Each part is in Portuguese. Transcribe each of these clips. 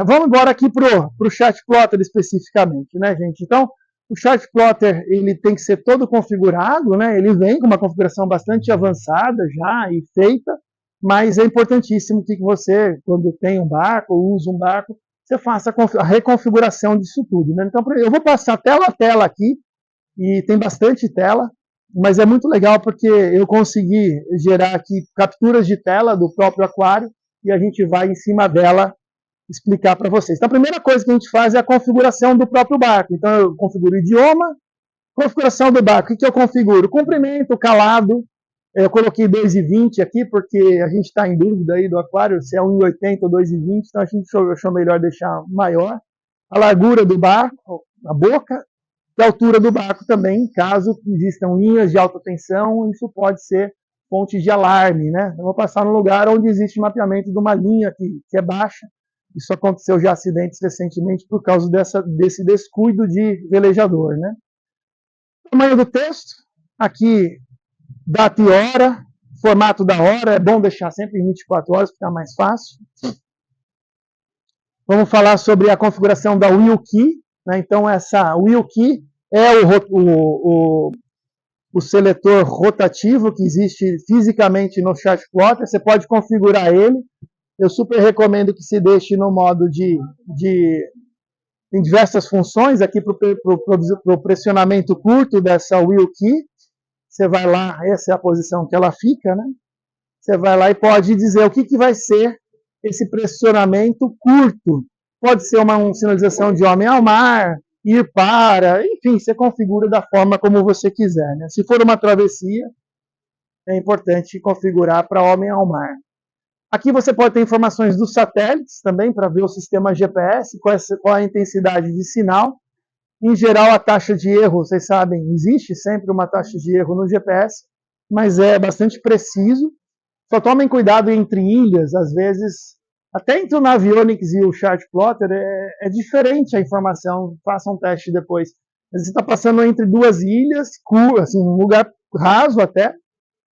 Vamos embora aqui para o Chartplotter especificamente, né, gente? Então, o Chartplotter ele tem que ser todo configurado, né? Ele vem com uma configuração bastante avançada já e feita, mas é importantíssimo que você, quando tem um barco ou usa um barco, você faça a reconfiguração disso tudo, né? Então, eu vou passar tela a tela aqui, e tem bastante tela, mas é muito legal porque eu consegui gerar aqui capturas de tela do próprio aquário e a gente vai em cima dela explicar para vocês. Então, a primeira coisa que a gente faz é a configuração do próprio barco. Então, eu configuro o idioma, configuração do barco. O que eu configuro? Comprimento, calado. Eu coloquei 2,20 aqui, porque a gente está em dúvida aí do aquário, se é 1,80 ou 2,20, então a gente achou melhor deixar maior. A largura do barco, a boca, e a altura do barco também, caso existam linhas de alta tensão, isso pode ser fonte de alarme, né? Eu vou passar num lugar onde existe mapeamento de uma linha que é baixa. Isso aconteceu já acidentes recentemente por causa desse descuido de velejador, né? Tamanho do texto, aqui data e hora, formato da hora, é bom deixar sempre em 24 horas, fica mais fácil. Vamos falar sobre a configuração da Wheel Key, né? Então, essa Wheel Key é o seletor rotativo que existe fisicamente no Chartplotter, você pode configurar ele. Eu super recomendo que se deixe no modo tem diversas funções aqui para o pressionamento curto dessa Wheel Key. Você vai lá, essa é a posição que ela fica, né? Você vai lá e pode dizer o que vai ser esse pressionamento curto. Pode ser uma sinalização de homem ao mar, ir para, enfim, você configura da forma como você quiser, né? Se for uma travessia, é importante configurar para homem ao mar. Aqui você pode ter informações dos satélites também, para ver o sistema GPS, qual a intensidade de sinal. Em geral, a taxa de erro, vocês sabem, existe sempre uma taxa de erro no GPS, mas é bastante preciso. Só tomem cuidado entre ilhas, às vezes, até entre o Navionics e o Chartplotter, é diferente a informação, façam um teste depois. Você está passando entre duas ilhas, assim, um lugar raso até,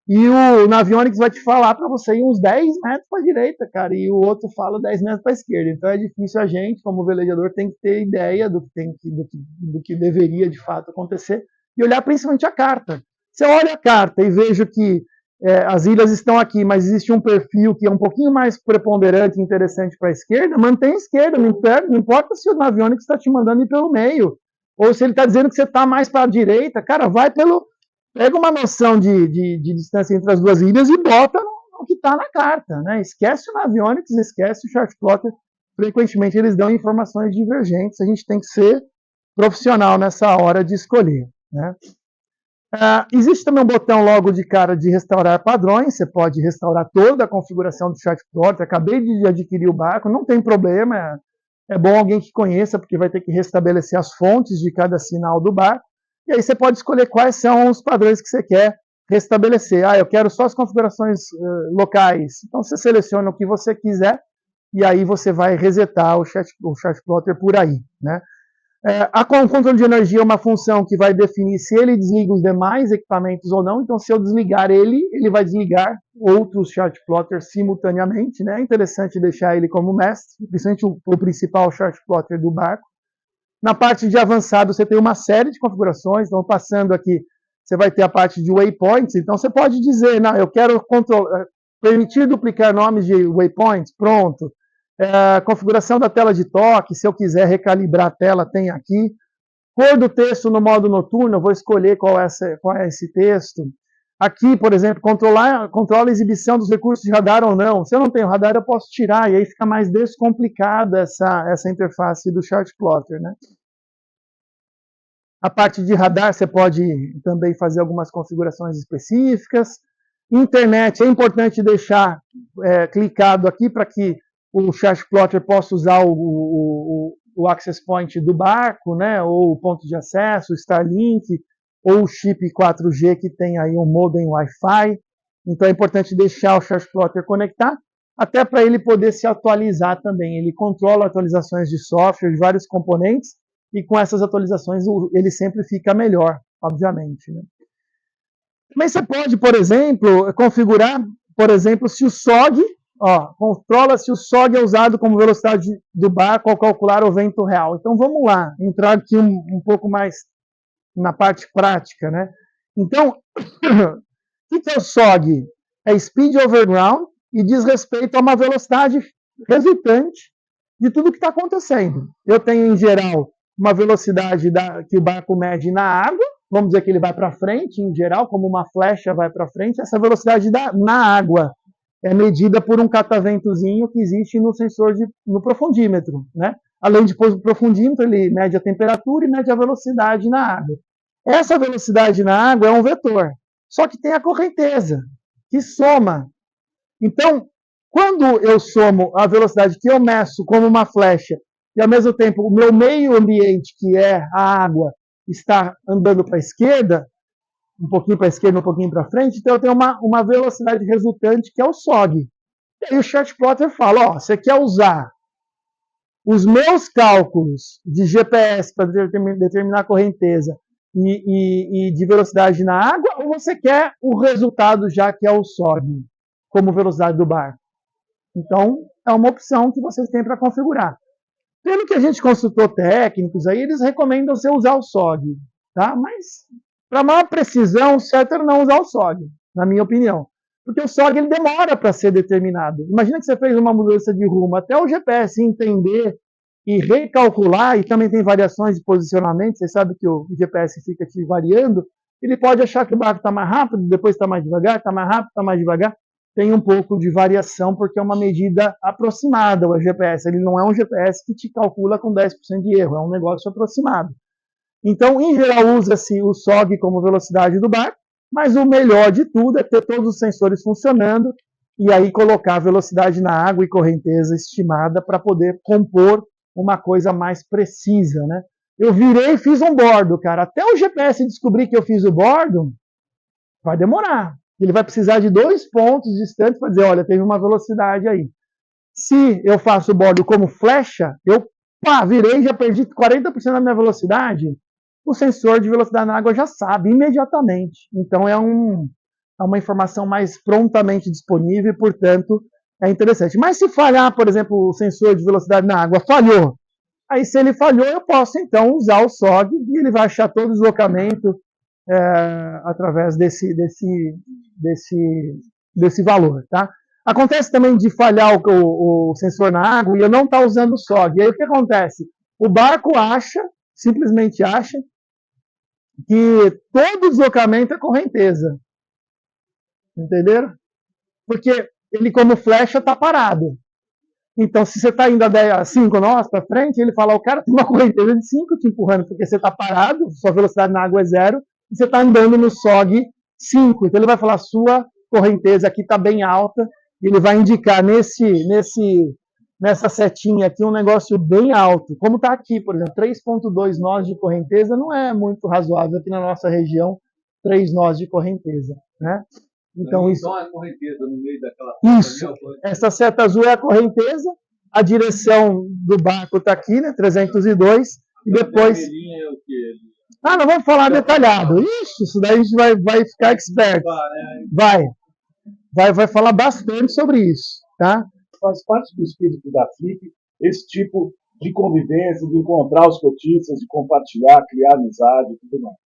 e o Navionics vai te falar para você ir uns 10 metros para a direita, cara, e o outro fala 10 metros para a esquerda. Então é difícil a gente, como velejador, tem que ter ideia do que deveria de fato acontecer e olhar principalmente a carta. Se eu olho a carta e vejo que as ilhas estão aqui, mas existe um perfil que é um pouquinho mais preponderante e interessante para a esquerda, mantém a esquerda, não importa se o Navionics está te mandando ir pelo meio, ou se ele está dizendo que você está mais para a direita, cara, pega uma noção de distância entre as duas ilhas e bota no que está na carta, né? Esquece o Navionics, esquece o Chartplotter. Frequentemente eles dão informações divergentes, a gente tem que ser profissional nessa hora de escolher, né? Existe também um botão logo de cara de restaurar padrões, você pode restaurar toda a configuração do Chartplotter. Acabei de adquirir o barco, não tem problema, é bom alguém que conheça, porque vai ter que restabelecer as fontes de cada sinal do barco. E aí você pode escolher quais são os padrões que você quer restabelecer. Eu quero só as configurações locais. Então você seleciona o que você quiser e aí você vai resetar o Chartplotter por aí, né? O controle de energia é uma função que vai definir se ele desliga os demais equipamentos ou não. Então, se eu desligar ele vai desligar outros Chartplotters simultaneamente, né? É interessante deixar ele como mestre, principalmente o principal Chartplotter do barco. Na parte de avançado, você tem uma série de configurações. Então, passando aqui, você vai ter a parte de waypoints. Então, você pode dizer, não, eu quero permitir duplicar nomes de waypoints. Pronto. Configuração da tela de toque. Se eu quiser recalibrar a tela, tem aqui. Cor do texto no modo noturno, eu vou escolher qual é esse texto. Aqui, por exemplo, controla a exibição dos recursos de radar ou não. Se eu não tenho radar, eu posso tirar, e aí fica mais descomplicada essa interface do Chartplotter, né? A parte de radar, você pode também fazer algumas configurações específicas. Internet, é importante deixar clicado aqui para que o Chartplotter possa usar o access point do barco, né? Ou o ponto de acesso, o Starlink, ou o chip 4G que tem aí um modem Wi-Fi. Então é importante deixar o Chartplotter conectar, até para ele poder se atualizar também. Ele controla atualizações de software, de vários componentes, e com essas atualizações ele sempre fica melhor, obviamente, né? Também você pode, por exemplo, configurar, por exemplo, se o SOG, Ó, controla se o SOG é usado como velocidade do barco ao calcular o vento real. Então vamos lá, entrar aqui um pouco mais na parte prática, né? Então, o que é o SOG? É Speed Over Ground e diz respeito a uma velocidade resultante de tudo que está acontecendo. Eu tenho, em geral, uma velocidade que o barco mede na água, vamos dizer que ele vai para frente, em geral, como uma flecha vai para frente, essa velocidade na água é medida por um cataventozinho que existe no sensor no profundímetro, né? Além de pôr o profundímetro, ele mede a temperatura e mede a velocidade na água. Essa velocidade na água é um vetor, só que tem a correnteza, que soma. Então, quando eu somo a velocidade que eu meço como uma flecha, e ao mesmo tempo o meu meio ambiente, que é a água, está andando para a esquerda, um pouquinho para a esquerda, um pouquinho para frente, então eu tenho uma velocidade resultante que é o SOG. E aí o chartplotter fala, ó, você quer usar os meus cálculos de GPS para determinar a correnteza e de velocidade na água, ou você quer o resultado já que é o SOG, como velocidade do barco? Então, é uma opção que vocês têm para configurar. Pelo que a gente consultou técnicos aí, eles recomendam você usar o SOG, tá? Mas, para maior precisão, o certo é não usar o SOG, na minha opinião. Porque o SOG ele demora para ser determinado. Imagina que você fez uma mudança de rumo, até o GPS entender e recalcular, e também tem variações de posicionamento, você sabe que o GPS fica te variando, ele pode achar que o barco está mais rápido, depois está mais devagar, está mais rápido, está mais devagar. Tem um pouco de variação, porque é uma medida aproximada, o GPS. Ele não é um GPS que te calcula com 10% de erro, é um negócio aproximado. Então, em geral, usa-se o SOG como velocidade do barco, mas o melhor de tudo é ter todos os sensores funcionando e aí colocar a velocidade na água e correnteza estimada para poder compor uma coisa mais precisa, né? Eu virei e fiz um bordo, cara. Até o GPS descobrir que eu fiz o bordo, vai demorar. Ele vai precisar de 2 pontos distantes para dizer, olha, teve uma velocidade aí. Se eu faço o bordo como flecha, eu virei e já perdi 40% da minha velocidade, o sensor de velocidade na água já sabe imediatamente. Então é uma informação mais prontamente disponível e, portanto, é interessante. Mas se falhar, por exemplo, o sensor de velocidade na água falhou, aí se ele falhou, eu posso então usar o SOG e ele vai achar todo o deslocamento através desse valor, tá? Acontece também de falhar o sensor na água e eu não estar usando o SOG. E aí o que acontece? O barco simplesmente acha, que todo deslocamento é correnteza. Entenderam? Porque ele, como flecha, está parado. Então, se você está indo a 5 nós para frente, ele fala, o cara tem uma correnteza de 5 te empurrando, porque você está parado, sua velocidade na água é 0, e você está andando no SOG 5. Então, ele vai falar, sua correnteza aqui está bem alta, e ele vai indicar nessa setinha aqui um negócio bem alto. Como está aqui, por exemplo, 3,2 nós de correnteza não é muito razoável aqui na nossa região, 3 nós de correnteza, né? Então, isso é a correnteza no meio daquela. Isso. Essa seta azul é a correnteza, a direção do barco está aqui, né? 302, e depois. Ah, não vamos falar detalhado. Isso daí a gente vai ficar expert. Vai falar bastante sobre isso, tá? Faz parte do espírito da FLIP esse tipo de convivência, de encontrar os cotistas, de compartilhar, criar amizade e tudo mais.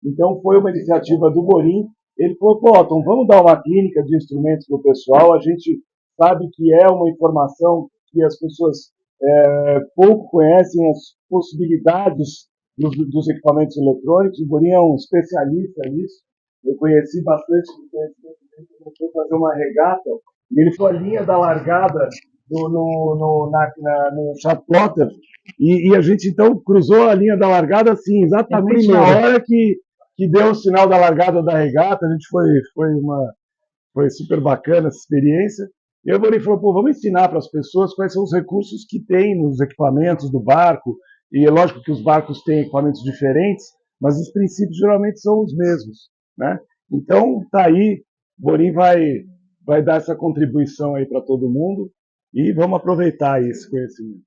Então, foi uma iniciativa do Borim. Ele falou, pô, então vamos dar uma clínica de instrumentos para o pessoal. A gente sabe que é uma informação que as pessoas pouco conhecem as possibilidades dos equipamentos eletrônicos. O Borim é um especialista nisso. Eu conheci bastante, começou a fazer uma regata, e ele foi a linha da largada no chartplotter, e a gente então cruzou a linha da largada assim, exatamente na hora que deu o sinal da largada da regata. A gente foi super bacana essa experiência. E o Borim falou, pô, vamos ensinar para as pessoas quais são os recursos que tem nos equipamentos do barco, e é lógico que os barcos têm equipamentos diferentes, mas os princípios geralmente são os mesmos, né? Então, tá aí, o Borim vai dar essa contribuição aí para todo mundo, e vamos aproveitar esse conhecimento.